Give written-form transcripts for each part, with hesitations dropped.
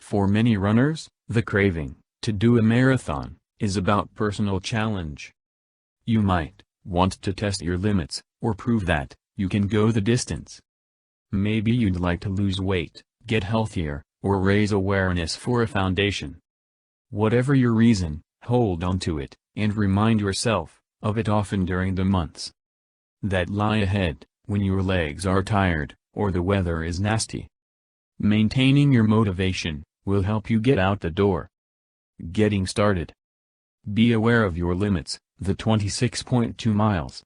For many runners, the craving to do a marathon is about personal challenge. You might want to test your limits, or prove that you can go the distance. Maybe you'd like to lose weight, get healthier, or raise awareness for a foundation. Whatever your reason, hold on to it, and remind yourself of it often during the months that lie ahead, when your legs are tired, or the weather is nasty. Maintaining your motivation will help you get out the door. Getting started. Be aware of your limits. The 26.2 miles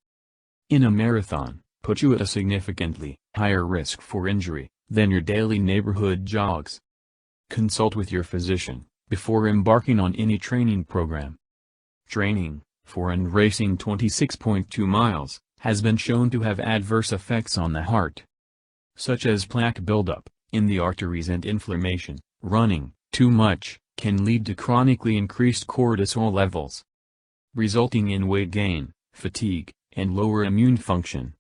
in a marathon put you at a significantly higher risk for injury than your daily neighborhood jogs. Consult with your physician before embarking on any training program. Training for and racing 26.2 miles has been shown to have adverse effects on the heart, such as plaque buildup in the arteries and inflammation. Running too much can lead to chronically increased cortisol levels, resulting in weight gain, fatigue, and lower immune function.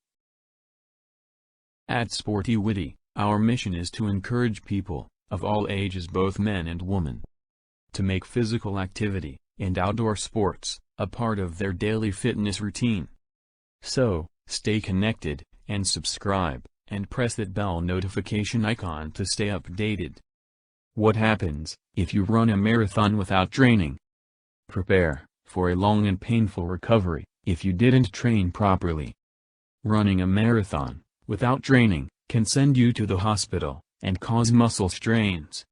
At Sportywitty, our mission is to encourage people, of all ages, both men and women, to make physical activity and outdoor sports a part of their daily fitness routine. So, stay connected, and subscribe, and press that bell notification icon to stay updated. What happens if you run a marathon without training? Prepare for a long and painful recovery if you didn't train properly. Running a marathon without training can send you to the hospital and cause muscle strains,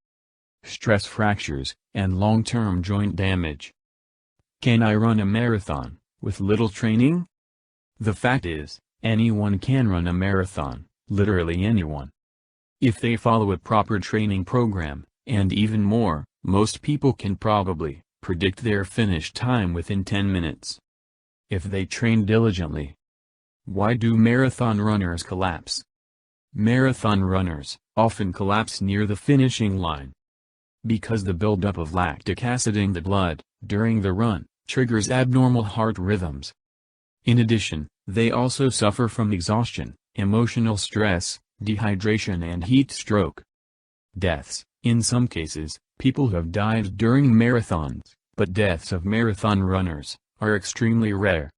stress fractures, and long-term joint damage. Can I run a marathon with little training? The fact is, anyone can run a marathon, literally anyone, if they follow a proper training program, and even more, most people can probably predict their finish time within 10 minutes, if they train diligently. Why do marathon runners collapse? Marathon runners often collapse near the finishing line because the buildup of lactic acid in the blood during the run triggers abnormal heart rhythms. In addition, they also suffer from exhaustion, emotional stress, dehydration, and heat stroke. Deaths. In some cases, people have died during marathons, but deaths of marathon runners are extremely rare.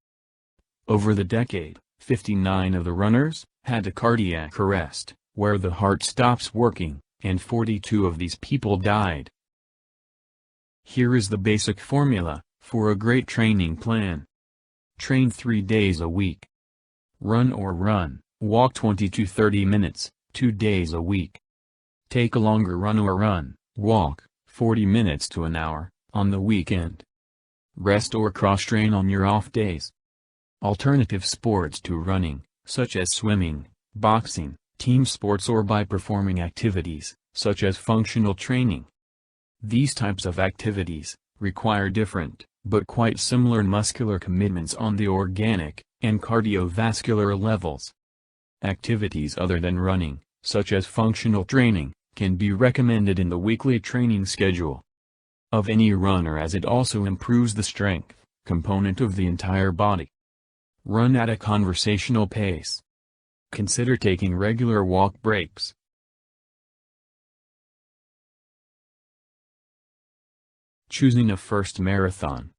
Over the decade, 59 of the runners had a cardiac arrest, where the heart stops working, and 42 of these people died. Here is the basic formula for a great training plan. Train 3 days a week. Run or walk 20 to 30 minutes, 2 days a week. Take a longer run or walk, 40 minutes to an hour, on the weekend. Rest or cross-train on your off days. Alternative sports to running, such as swimming, boxing, team sports, or by performing activities, such as functional training. These types of activities require different, but quite similar muscular commitments on the organic and cardiovascular levels. Activities other than running, such as functional training, can be recommended in the weekly training schedule of any runner, as it also improves the strength component of the entire body. Run at a conversational pace. Consider taking regular walk breaks. Choosing a first marathon.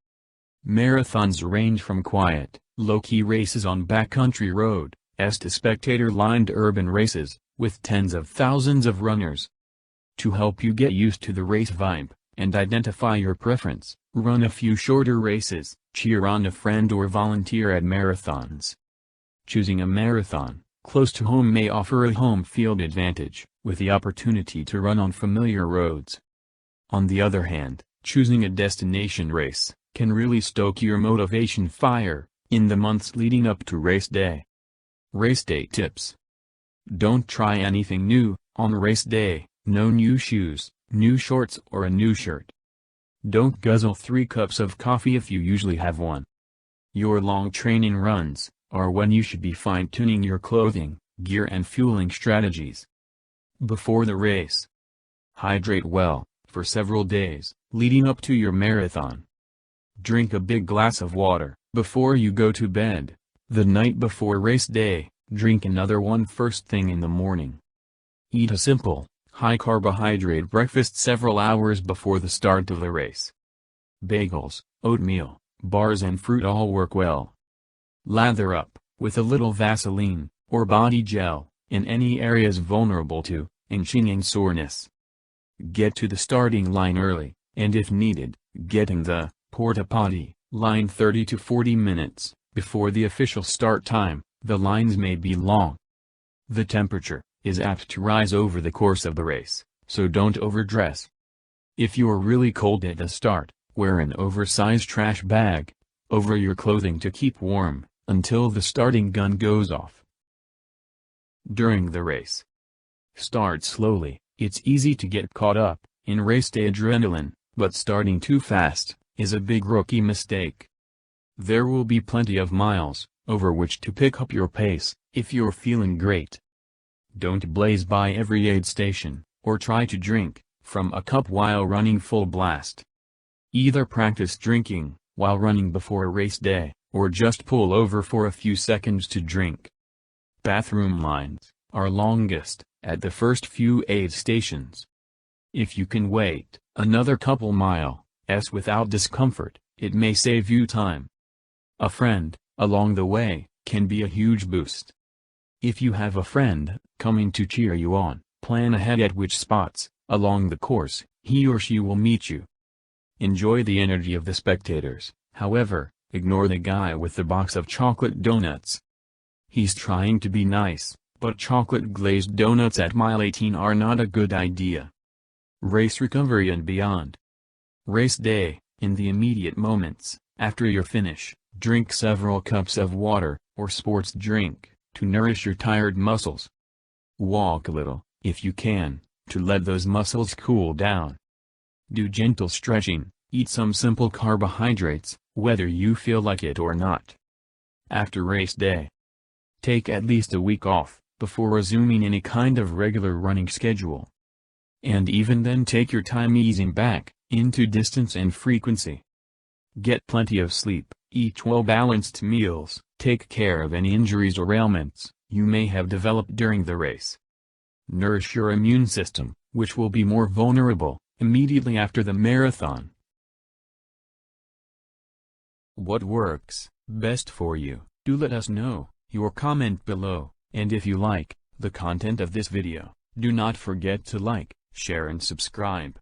Marathons range from quiet, low-key races on backcountry roads to spectator-lined urban races, with tens of thousands of runners. To help you get used to the race vibe, and identify your preference, run a few shorter races, cheer on a friend, or volunteer at marathons. Choosing a marathon close to home may offer a home field advantage, with the opportunity to run on familiar roads. On the other hand, choosing a destination race can really stoke your motivation fire in the months leading up to race day. Race day tips. Don't try anything new on race day. No new shoes, new shorts, or a new shirt. Don't guzzle 3 cups of coffee if you usually have one. Your long training runs are when you should be fine-tuning your clothing, gear, and fueling strategies. Before the race, hydrate well for several days leading up to your marathon. Drink a big glass of water before you go to bed. The night before race day, drink another one first thing in the morning. Eat a simple, high-carbohydrate breakfast several hours before the start of the race. Bagels, oatmeal, bars and fruit all work well. Lather up, with a little Vaseline, or body gel, in any areas vulnerable to itching and soreness. Get to the starting line early, and if needed, get in the porta potty line 30 to 40 minutes before the official start time. The lines may be long. The temperature is apt to rise over the course of the race, so don't overdress. If you're really cold at the start, wear an oversized trash bag over your clothing to keep warm until the starting gun goes off. During the race, start slowly. It's easy to get caught up in race day adrenaline, but starting too fast is a big rookie mistake. There will be plenty of miles over which to pick up your pace if you're feeling great. Don't blaze by every aid station, or try to drink from a cup while running full blast. Either practice drinking while running before a race day, or just pull over for a few seconds to drink. Bathroom lines are longest at the first few aid stations. If you can wait another couple miles without discomfort, it may save you time. A friend along the way can be a huge boost. If you have a friend coming to cheer you on, plan ahead at which spots along the course he or she will meet you. Enjoy the energy of the spectators, however, ignore the guy with the box of chocolate donuts. He's trying to be nice, but chocolate glazed donuts at mile 18 are not a good idea. Race recovery and beyond. Race day, in the immediate moments after your finish, drink several cups of water or sports drink to nourish your tired muscles. Walk a little, if you can, to let those muscles cool down. Do gentle stretching, eat some simple carbohydrates, whether you feel like it or not. After race day, take at least a week off before resuming any kind of regular running schedule. And even then, take your time easing back into distance and frequency. Get plenty of sleep, eat well-balanced meals, take care of any injuries or ailments you may have developed during the race. Nourish your immune system, which will be more vulnerable immediately after the marathon. What works best for you? Do let us know your comment below, and if you like the content of this video, do not forget to like, share and subscribe.